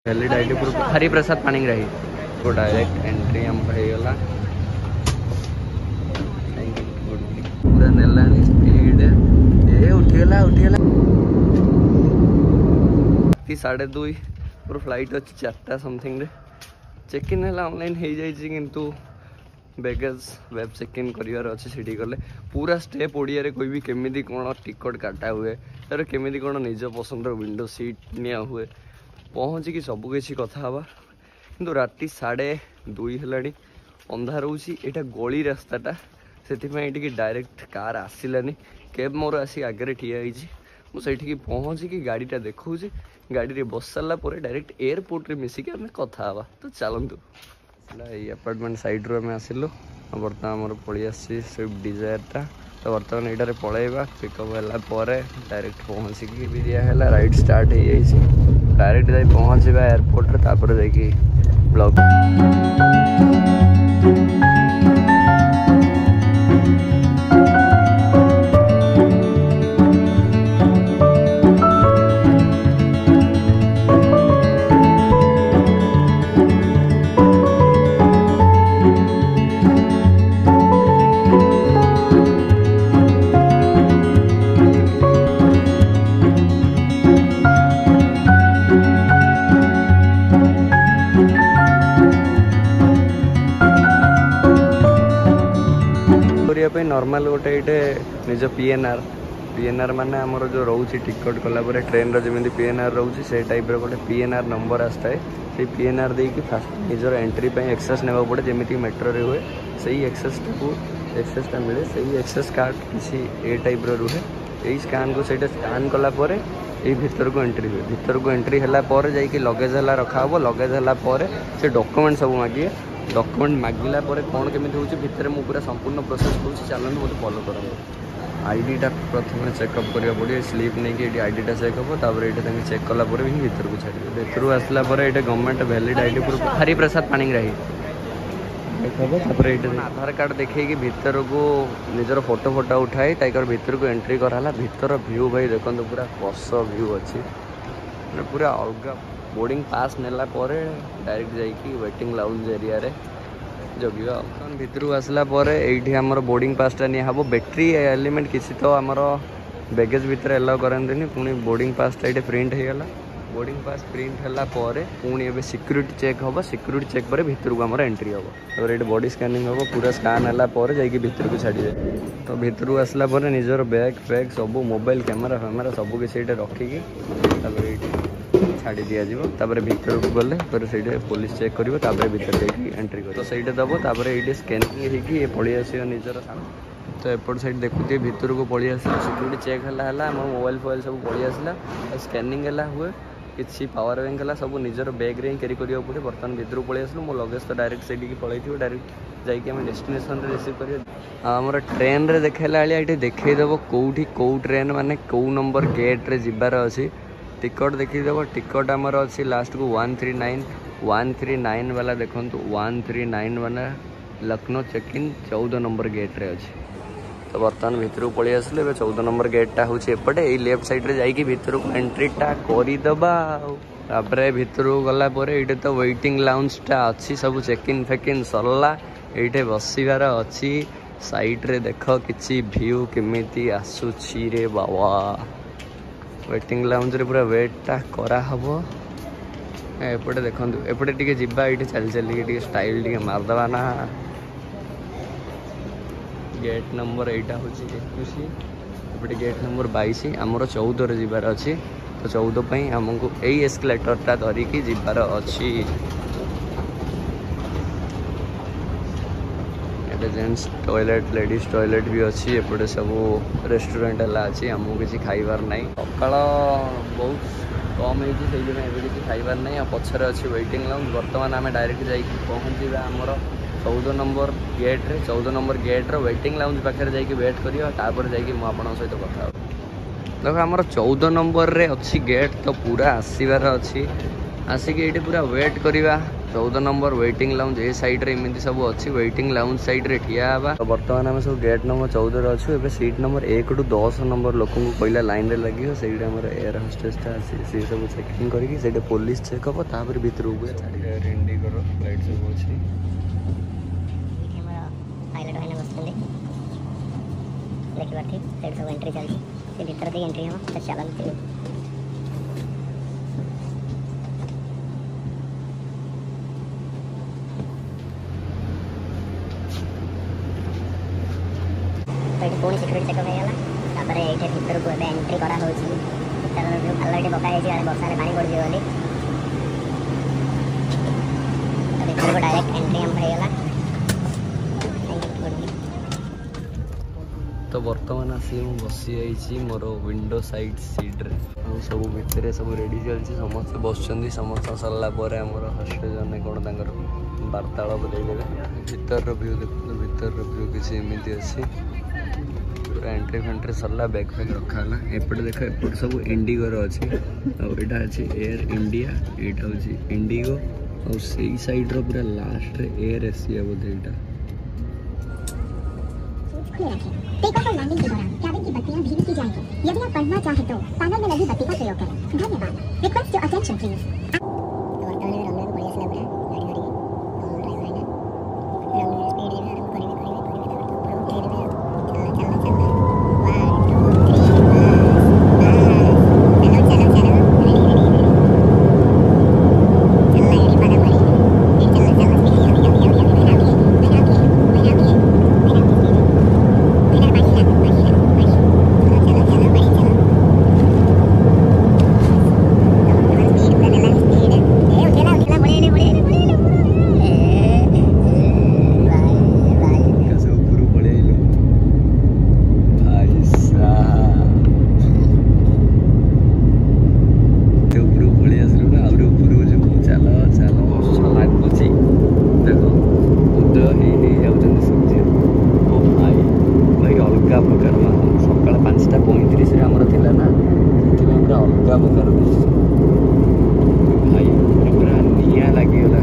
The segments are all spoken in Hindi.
Valid ID proof Hariprasad Panigrahi तो डायरेक्ट एंट्री हम होगा पूरा नेलानी स्पीड ए उठीगला 2:30 पूरा फ्लाइट अच्छी 4टा समथिंग रे चेक इन है ऑनलाइन हो जाइए किंतु बैगेज वेब चेक इन करार अच्छे सीटी गले पूरा स्टेप ओडिया रे कोई भी केमिदी कौन टिकट काटा हुए तार केमिदी कौन निज पसंद विंडो सीट निया हुए पहुँचिकी सबकि कथा हवा किंतु राति 2:30 है अंधार रोची यहाँ गली रास्ताटा से डायरेक्ट कार आसलानी कैब मोर आसी आगे ठिया मुझे पहुँचिकी गाड़ीटा देखा गाड़ी में बस सारापर डायरेक्ट एयरपोर्ट रे मिसिक आम कथा हवा तो चलतु अपार्टमेंट साइड रू आम आसिलु बर्तमान मोर पलि आसी स्विफ्ट डिजायरटा तो बर्तमान यहाँ पलैबा पिकअप है डायरेक्ट पहुँचिकी दिहला राइड स्टार्ट हो जाए डायरेक्ट जाई पहुँचवा एयरपोर्ट रे तापर जाइए ब्लॉग नॉर्मल गोटे ये निज पीएनआर माने आमर जो रोचे टिकट कलापर ट्रेन जमी पीएनआर रोचे से टाइप गोटे पीएनआर नंबर आसता है से पीएनआर देकी फास्ट निजर एंट्री एक्सेस ने पड़े जमी मेट्रो रे हुए से एक्सेसटा मिले से एक्सेस कार्ड किसी ए टाइप रुहे यही स्कान को स्कान कलापर ये भितर को एंट्री हुए भितर को एंट्री है जाकि लगेज है रखा हे लगेज है से डॉक्यूमेंट सब मागे डॉक्यूमेंट मागिला कौन केमी होते मुझे पूरा संपूर्ण प्रोसेस कर चलते मुझे फॉलो करूँ आईडीटा प्रथम चेकअप करा पड़े स्लीप नहीं कि आईडीटा चेकअप तापर ये चेक कलापर भी भर को छाड़े भर आसला ये government valid ID proof Hariprasad Panigrahi देखा आधार कार्ड देखिए भर को निजर फोटो उठाई ताकर भर को एंट्री कराला भर व्यू भाई देखो पूरा कस व्यू अच्छी पूरा अलग बोर्डिंग पास नेला डायरेक्ट जाइए वेटिंग लाउंज एरिया रे जगिवा भितर आसला ये आमर बोर्डिंग पासटा नि हम बैटेरी एलिमेंट किसी तो आमर बैगेज भितर एलाउ करते पुणी बोर्डिंग पासटा ये प्रिंट होगा बोर्डिंग पास प्रिंट है पुणी ए सिक्यूरीटी चेक हम सिक्यूरीटी चेक पर भितर को आमर एंट्री हम तो ये बॉडी स्कैनिंग हम पूरा स्कान है जाकि भितर को छाड़े तो भितर आसला निजर बैग फैग सब मोबाइल कैमेरा फैमेरा सबकि रखिकी छाड़ी दिज्व तापर भर को गले फिर से पुलिस चेक कर भर जाकि एंट्री कर तो सहीटा दब तापर ये स्कैनिंग होगी पलि आस निजर तो एपट साइड देखुए भर को पलि आस सिक्यूरीटी चेक है मोबाइल फोबाइल सब पलि आसला स्कैनिंग हुए किसी पावर बैंक है सब निजर बैग रे कैरी करा पड़े बर्तमान भर पलि आसलु मो लगेज तो डायरेक्ट से पलि डायरेक्ट जाकि आम डेस्टिनेशन रिसीव कर आमर ट्रेन रे देखला ये देखईदेव कौटी कौ ट्रेन माने कौ नंबर गेट रे जिबार अच्छी टिकट देखीदेव टिकट आमर अच्छी लास्ट को 139 वाला देखु 139 वाला Lucknow check in 14 number gate रे अच्छी तो बर्तमान भर पलि आसलु 14 नंबर गेटा हूँ एपटे ये लेफ्ट साइड रे जाइए भर को एंट्रीटा करदे भर गला ये तो वेटिंग लाउंजटा अच्छी सब चेक इन फेकिन सरला ये बसबार अच्छी साइड रे देख किसी व्यू केमिति आसुची रे बाबा वेटिंग लाउंज रे पूरा वेटटा करा हबो एपटे देखो एपटे टिके जिबा ये चल चलिए स्टाइल टिके मारदबा ना गेट नंबर एटा हूँ 21 एपटे गेट नंबर 22 आमर 14 रे जिबार अच्छी तो 14 पई हमको यही एस्केलेटरटा धरिकी जिबार अच्छी जेंट्स टॉयलेट लेडीज टॉयलेट भी अच्छी एपटे सब रेस्टोरेंट है आमको किसी खाइबार ना सकाल बहुत कम होती किसी खाइबार ना पछरे अच्छी वेटिंग लाउंज बर्तमान आम डायरेक्ट जाइए पहुँचा आमर 14 नंबर गेट रे 14 नंबर गेट रो वेटिंग लाउंज पाखे जाइए वेट कर सहित कथा देख आमर 14 नंबर रे अच्छी गेट तो पूरा आसबार अच्छी आसिक ये पूरा वेट करवा 14 नंबर वेटिंग लाउंज ए साइड रे एमती सब अच्छी वेटिंग लाउंज साइड रे ठिया हवा। तो बर्तमान आम सब गेट नंबर 14 रे अच्छु। एबे सीट नंबर 1 टू 10 नंबर लोक को पहला लाइन रे लगी से हमर एयर होस्टेस टा से सब चेकिंग करके से पुलिस चेक हम तापर भीतर को चार इंडिगो फ्लाइट सब अच्छी। पायलट भाई बसते देखिए ठीक से सब एंट्री चलती से भीतर दे एंट्री हम तो चलते पुणी सिक्यूरीटी चेकअप होगा ये भर को एंट्री करा अलरेडी पकाई बर्षा पानी पड़ गली भर को डायरेक्ट एंट्री हम होगा। तो बर्तमान आसी बसी जाइए मोर विंडो साइड सीट्रे सब भितर सब रेडी चलती समस्त बस समस्त सरला आमर हस्टेज ने कौन तर वार्तालाप देदेवे। भीतर व्यू देखो भीतर व्यू किसी एमती अच्छी पूरा एंट्री फेंट्री सरला बैग फैग रखाला। एपटे देख एपटे सब इंडिगोर अच्छी आटा अच्छी एयर इंडिया यहाँ हूँ इंडिगो और से साइड्र पूरा लास्ट रे एयर एशिया बोधे यहाँ। टेक ऑफ और लैंडिंग के दौरान कैबिन की बत्तियां धीमी की जाएंगी। यदि आप पढ़ना चाहें तो पैनल में लगी बत्ती का प्रयोग करें। धन्यवाद। Request your attention please. सकाल 5:35 आमर थी ना से पूरा अलग प्रकार भाई पूरा निया लगिगला।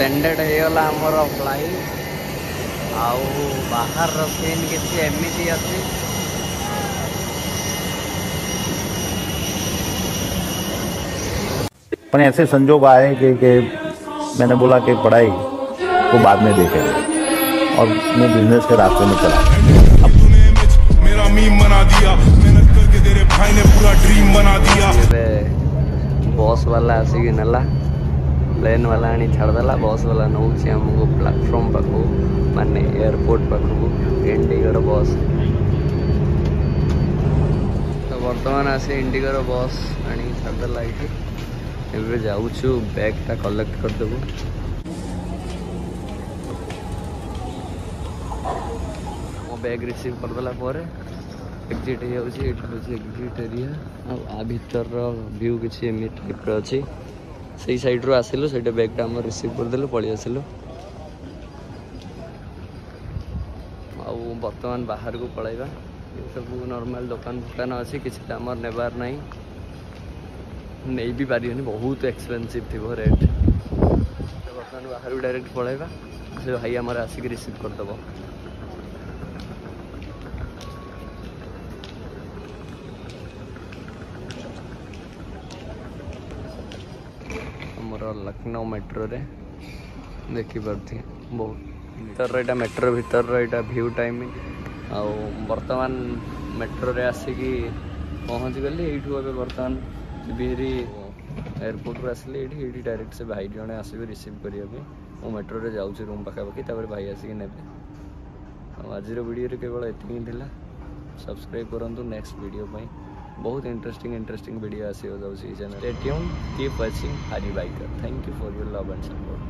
लैंडेड होगला आमर फ्लाइट आउ बाहर सीन किसी एमती अच्छी पर ऐसे संजोग आए कि मैंने बोला कि पढ़ाई को बाद में देखेंगे और मैं बिजनेस के रास्ते में चला। अब तूने मेरा मीम बना दिया, मेहनत करके तेरे भाई ने पूरा ड्रीम बना दिया। बस वाला आसिक नेला प्लेन वाला आनी छाड़देला बस वाला नौ आमको प्लाटफर्म पाखु माने एयरपोर्ट पाखु इंडिगोर बस। तो बर्तमान आसी इंडिगोर बस आनी छाड़देला ये एबे जाऊछु बैगटा कलेक्ट करदेबु। मो बैग रिसीव करदेला पर एग्जिट हो एग्जिट एरिया आ भीतर व्यू किसी एम टाइप अच्छी से साइड्रु आसिलु से बैगटा आम रिसीव करदेलु पलि आसिलु। बर्तमान बाहर को पलैबा सब नॉर्मल दुकान फुकान अच्छी किसी आमर नेबार नहीं नहीं भी पारिबनी बहुत एक्सपेंसिव थी रेट। बर्तमान बाहर भी डायरेक्ट पलैबा से भाई आमर आसिक रिसीव करदेव आमर लखनऊ मेट्रो रे देखिपे बहुत भर यहाँ मेट्रो भर यहाँ भ्यू टाइमिंग आ बर्तमान मेट्रो रे आसिकी पहुँची गली ये बर्तमान बिहरी एयरपोर्ट आसिले ये डायरेक्ट से भाई जड़े आसबे रिसीव करने मो मेट्रो रे जाऊँ रूम पाखापाखि भाई आसिक ने आज वीडियो केवल एतिक थिला सब्सक्राइब करूँ नेक्स्ट वीडियो बहुत इंटरेस्टिंग वीडियो आसो जाऊँ channel stay tuned keep watching Hari biker thank you for your love and support.